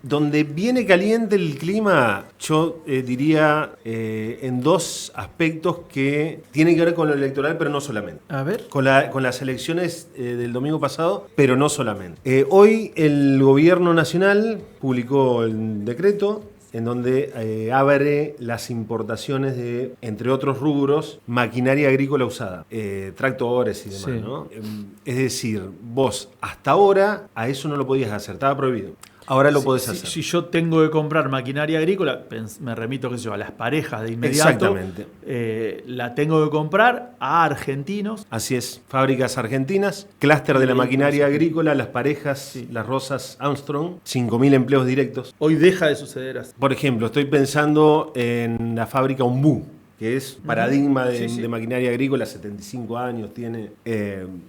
Donde viene caliente el clima, yo diría en dos aspectos que tienen que ver con lo electoral, pero no solamente. A ver. Con las elecciones del domingo pasado, pero no solamente. Hoy el gobierno nacional publicó el decreto en donde abre las importaciones de, entre otros rubros, maquinaria agrícola usada, tractores y demás, Sí. ¿no? Es decir, vos hasta ahora a eso no lo podías hacer, estaba prohibido. Ahora lo podés hacer. Si yo tengo que comprar maquinaria agrícola, me remito qué sé yo, a las parejas de inmediato. Exactamente. La tengo que comprar a argentinos. Así es, fábricas argentinas, clúster de la maquinaria agrícola, las parejas, sí. Las Rosas Armstrong, 5.000 empleos directos. Hoy deja de suceder así. Por ejemplo, estoy pensando en la fábrica Ombú, que es paradigma de maquinaria agrícola, 75 años, tiene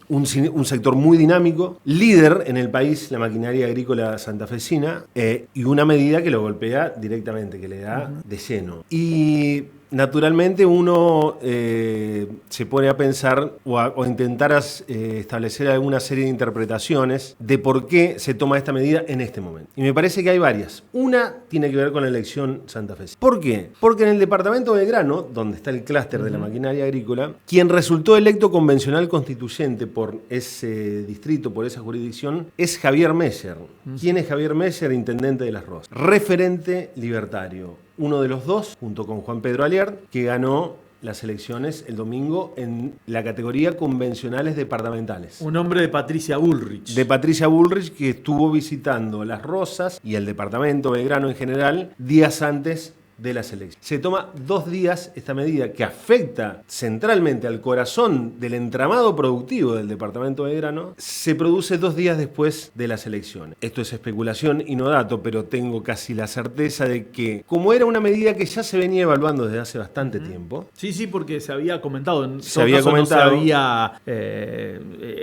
un sector muy dinámico, líder en el país, la maquinaria agrícola santafesina, y una medida que lo golpea directamente, que le da de lleno. Y naturalmente uno se pone a pensar o intentar establecer alguna serie de interpretaciones de por qué se toma esta medida en este momento. Y me parece que hay varias. Una tiene que ver con la elección santafesina. ¿Por qué? Porque en el departamento de Belgrano, donde está el clúster de la maquinaria agrícola, quien resultó electo convencional constituyente por ese distrito, por esa jurisdicción, es Javier Meyer. ¿Quién es Javier Meyer? Intendente de Las Rosas. Referente libertario. Uno de los dos, junto con Juan Pedro Alier, que ganó las elecciones el domingo en la categoría convencionales departamentales. Un hombre de Patricia Bullrich. De Patricia Bullrich, que estuvo visitando Las Rosas y el departamento Belgrano en general días antes de las elecciones. Se toma 2 días esta medida que afecta centralmente al corazón del entramado productivo del departamento de Belgrano. Se produce 2 días después de las elecciones. Esto es especulación y no dato, pero tengo casi la certeza de que, como era una medida que ya se venía evaluando desde hace bastante tiempo. Sí, porque se había comentado. No se había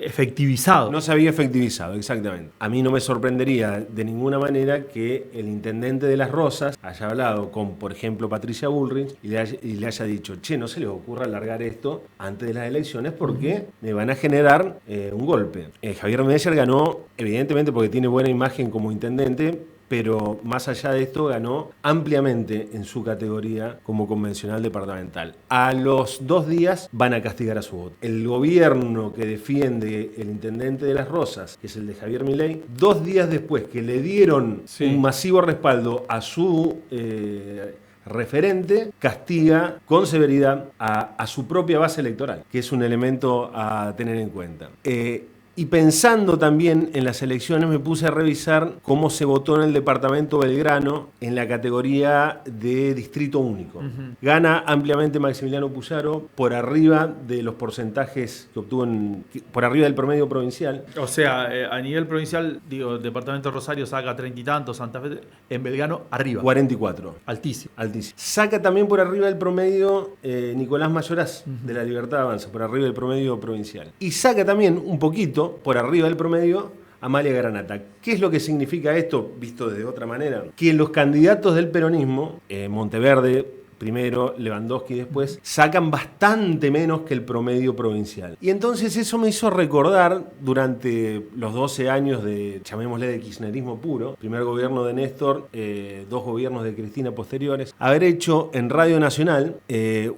efectivizado. No se había efectivizado, exactamente. A mí no me sorprendería de ninguna manera que el intendente de Las Rosas haya hablado con, por ejemplo, Patricia Bullrich y le haya dicho, che, no se les ocurra alargar esto antes de las elecciones porque me van a generar un golpe. Javier Meyer ganó, evidentemente porque tiene buena imagen como intendente, pero más allá de esto ganó ampliamente en su categoría como convencional departamental. A los 2 días van a castigar a su voto. El gobierno que defiende el intendente de Las Rosas, que es el de Javier Milei, 2 días después que le dieron un masivo respaldo a su referente, castiga con severidad a su propia base electoral, que es un elemento a tener en cuenta. Y pensando también en las elecciones, me puse a revisar cómo se votó en el departamento Belgrano en la categoría de distrito único. Gana ampliamente Maximiliano Puyaro por arriba de los porcentajes que obtuvo, por arriba del promedio provincial. O sea, a nivel provincial, digo, el departamento de Rosario saca 30 y tantos, Santa Fe, en Belgrano arriba. 44. Altísimo. Saca también por arriba del promedio Nicolás Mayoraz de La Libertad Avanza, por arriba del promedio provincial. Y saca también un poquito por arriba del promedio Amalia Granata. ¿Qué es lo que significa esto, visto de otra manera? Que los candidatos del peronismo, Monteverde primero, Lewandowski después, sacan bastante menos que el promedio provincial. Y entonces eso me hizo recordar, durante los 12 años de, llamémosle, de kirchnerismo puro, primer gobierno de Néstor, 2 gobiernos de Cristina posteriores, haber hecho en Radio Nacional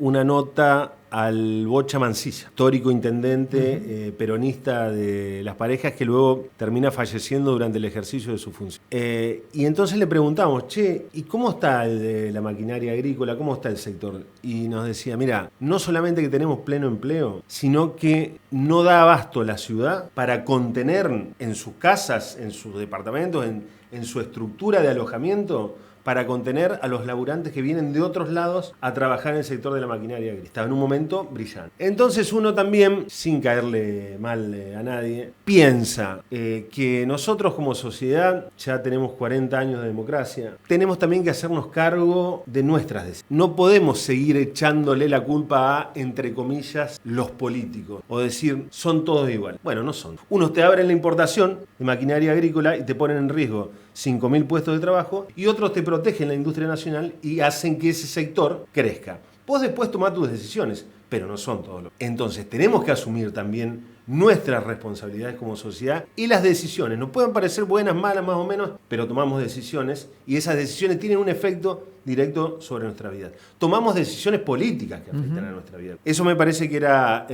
una nota al Bocha Mansilla, histórico intendente peronista de Las Parejas, que luego termina falleciendo durante el ejercicio de su función. Y entonces le preguntamos, che, ¿y cómo está la maquinaria agrícola? ¿Cómo está el sector? Y nos decía, mira, no solamente que tenemos pleno empleo, sino que no da abasto la ciudad para contener en sus casas, en sus departamentos, en su estructura de alojamiento, para contener a los laburantes que vienen de otros lados a trabajar en el sector de la maquinaria agrícola. Estaba en un momento brillante. Entonces uno también, sin caerle mal a nadie, piensa que nosotros como sociedad ya tenemos 40 años de democracia, tenemos también que hacernos cargo de nuestras decisiones. No podemos seguir echándole la culpa a, entre comillas, los políticos, o decir, son todos iguales. Bueno, no son. Unos te abren la importación de maquinaria agrícola y te ponen en riesgo 5.000 puestos de trabajo, y otros te protegen la industria nacional y hacen que ese sector crezca. Vos después tomás tus decisiones, pero no son todos los. Entonces tenemos que asumir también nuestras responsabilidades como sociedad y las decisiones. Nos pueden parecer buenas, malas, más o menos, pero tomamos decisiones y esas decisiones tienen un efecto directo sobre nuestra vida. Tomamos decisiones políticas que afectan a nuestra vida. Eso me parece que era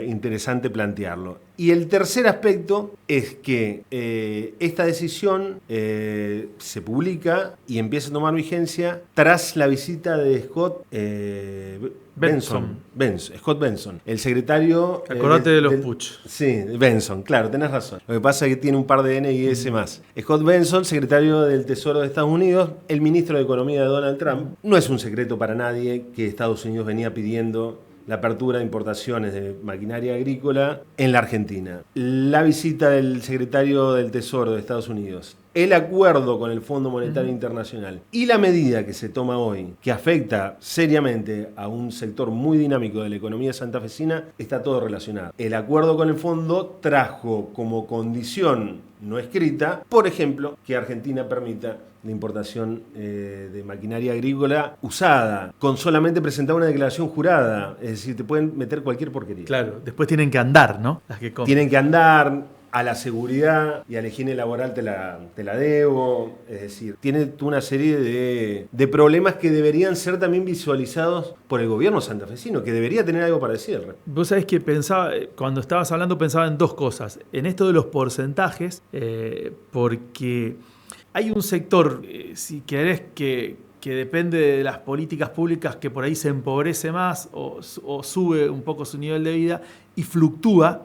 interesante plantearlo. Y el tercer aspecto es que esta decisión se publica y empieza a tomar vigencia tras la visita de Scott Benson, el secretario... Acordate de los Puch. Sí, Benson, claro, tenés razón. Lo que pasa es que tiene un par de N y S más. Scott Benson, secretario del Tesoro de Estados Unidos, el ministro de Economía de Donald Trump. No es un secreto para nadie que Estados Unidos venía pidiendo la apertura de importaciones de maquinaria agrícola en la Argentina. La visita del secretario del Tesoro de Estados Unidos, el acuerdo con el Fondo Monetario Internacional y la medida que se toma hoy, que afecta seriamente a un sector muy dinámico de la economía santafesina, está todo relacionado. El acuerdo con el fondo trajo como condición no escrita, por ejemplo, que Argentina permita la importación de maquinaria agrícola usada, con solamente presentar una declaración jurada. Es decir, te pueden meter cualquier porquería. Claro, después tienen que andar, ¿no? Las que tienen que andar. A la seguridad y a la higiene laboral te la debo. Es decir, tiene una serie de problemas que deberían ser también visualizados por el gobierno santafesino, que debería tener algo para decir. Vos sabés que pensaba, cuando estabas hablando, pensaba en dos cosas. En esto de los porcentajes, porque hay un sector, si querés, que depende de las políticas públicas, que por ahí se empobrece más o sube un poco su nivel de vida y fluctúa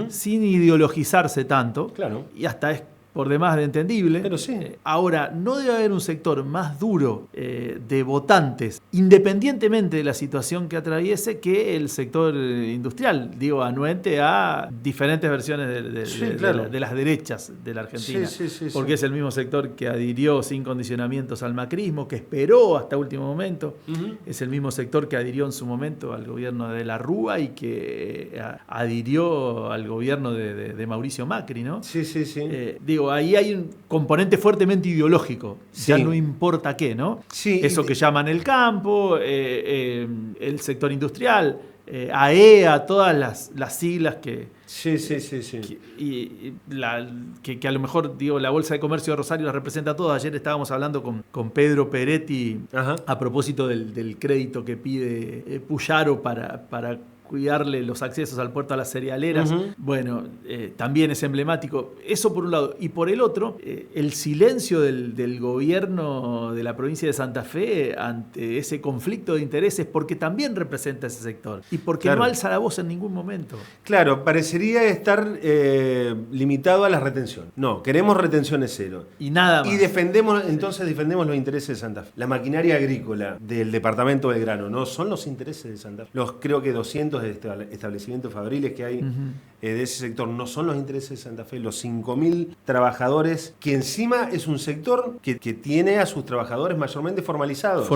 sin ideologizarse tanto. Claro. Y hasta es por demás de entendible. Pero sí. Ahora, no debe haber un sector más duro de votantes, independientemente de la situación que atraviese, que el sector industrial, digo, anuente a diferentes versiones de las derechas de la Argentina. Sí, porque es el mismo sector que adhirió sin condicionamientos al macrismo, que esperó hasta último momento. Es el mismo sector que adhirió en su momento al gobierno de la Rúa y que adhirió al gobierno de Mauricio Macri, ¿no? Sí. Digo, ahí hay un componente fuertemente ideológico, ya no importa qué, ¿no? Sí, eso que llaman el campo, el sector industrial, AEA, todas las siglas que... Sí. Que a lo mejor, digo, la Bolsa de Comercio de Rosario las representa todas. Ayer estábamos hablando con Pedro Peretti a propósito del crédito que pide Puyaro para cuidarle los accesos al puerto a las cerealeras. Bueno, también es emblemático. Eso por un lado. Y por el otro, el silencio del gobierno de la provincia de Santa Fe ante ese conflicto de intereses, porque también representa ese sector. Y porque no alza la voz en ningún momento. Claro, parecería estar limitado a la retención. No, queremos retenciones cero. Y nada más. Y defendemos los intereses de Santa Fe. La maquinaria agrícola del departamento de Belgrano no son los intereses de Santa Fe. Los creo que 200 establecimientos fabriles que hay de ese sector no son los intereses de Santa Fe. Los 5.000 trabajadores, que encima es un sector que tiene a sus trabajadores mayormente formalizados.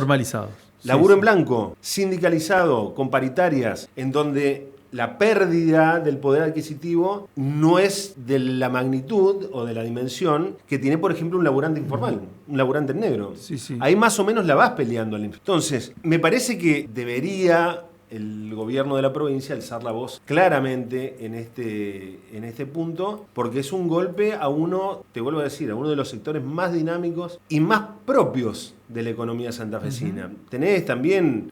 Laburo en blanco, sindicalizado, con paritarias, en donde la pérdida del poder adquisitivo no es de la magnitud o de la dimensión que tiene, por ejemplo, un laburante informal, un laburante en negro. Ahí más o menos la vas peleando. Entonces, me parece que debería el gobierno de la provincia alzar la voz claramente en este punto, porque es un golpe a uno, te vuelvo a decir, a uno de los sectores más dinámicos y más propios de la economía santafesina. Tenés también,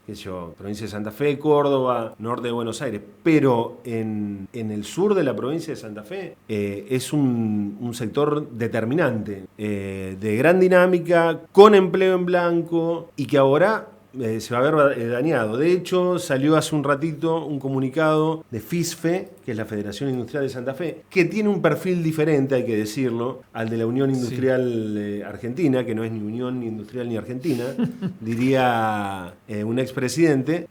provincia de Santa Fe, Córdoba, norte de Buenos Aires, pero en el sur de la provincia de Santa Fe es un sector determinante, de gran dinámica, con empleo en blanco y que ahora se va a ver dañado. De hecho, salió hace un ratito un comunicado de FISFE, que es la Federación Industrial de Santa Fe, que tiene un perfil diferente, hay que decirlo, al de la Unión Industrial Argentina, que no es ni Unión ni Industrial ni Argentina, diría un expresidente,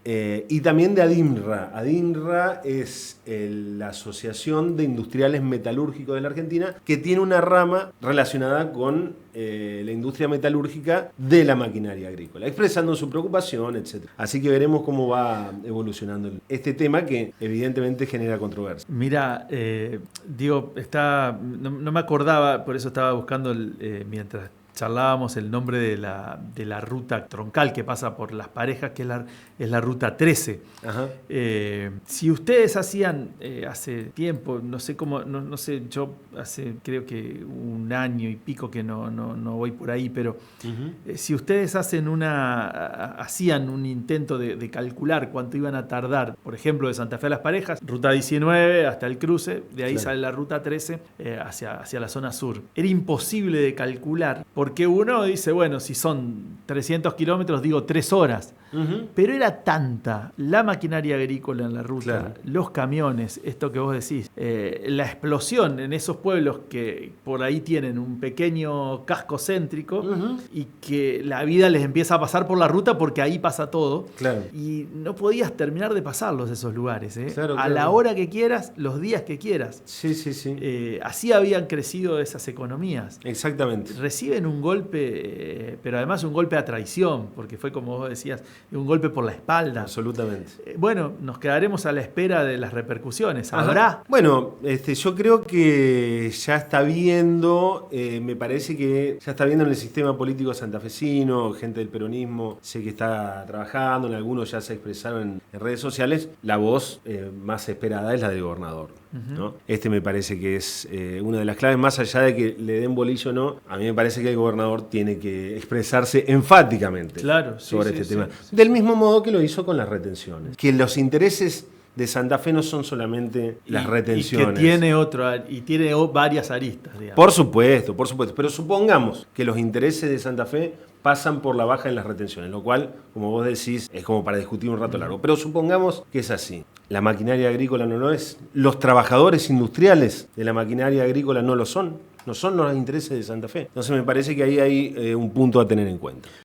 y también de ADINRA. ADINRA es la Asociación de Industriales Metalúrgicos de la Argentina, que tiene una rama relacionada con la industria metalúrgica de la maquinaria agrícola, expresando su preocupación, etc. Así que veremos cómo va evolucionando este tema que evidentemente genera controversia. Mira, no me acordaba, por eso estaba buscando mientras charlábamos el nombre de la ruta troncal que pasa por Las Parejas, que es la ruta 13. Ajá. Si ustedes hacían hace tiempo, no sé cómo, no sé, yo hace creo que un año y pico que no voy por ahí, pero si ustedes hacían un intento de calcular cuánto iban a tardar, por ejemplo, de Santa Fe a Las Parejas, ruta 19 hasta el cruce, de ahí sale la ruta 13 hacia la zona sur. Era imposible de calcular, porque uno dice, bueno, si son 300 kilómetros, digo 3 horas. Pero era tanta la maquinaria agrícola en la ruta, los camiones, esto que vos decís, la explosión en esos pueblos que por ahí tienen un pequeño casco céntrico y que la vida les empieza a pasar por la ruta porque ahí pasa todo. Y no podías terminar de pasarlos esos lugares. A la hora que quieras, los días que quieras. Sí. Así habían crecido esas economías. Exactamente. Reciben un golpe, pero además un golpe a traición, porque fue como vos decías, un golpe por la espalda. Absolutamente. Bueno, nos quedaremos a la espera de las repercusiones. ¿Habrá? Bueno, yo creo que ya está viendo, me parece que ya está viendo en el sistema político santafesino, gente del peronismo, sé que está trabajando, en algunos ya se expresaron en redes sociales, la voz más esperada es la del gobernador. ¿No? Me parece que es una de las claves, más allá de que le den bolillo o no, a mí me parece que el gobernador tiene que expresarse enfáticamente sobre este tema. Del mismo modo que lo hizo con las retenciones. Que los intereses de Santa Fe no son solamente las retenciones. Y que tiene varias aristas, digamos. Por supuesto. Pero supongamos que los intereses de Santa Fe pasan por la baja en las retenciones, lo cual, como vos decís, es como para discutir un rato largo. Pero supongamos que es así. La maquinaria agrícola no lo es. Los trabajadores industriales de la maquinaria agrícola no lo son. No son los intereses de Santa Fe. Entonces me parece que ahí hay un punto a tener en cuenta.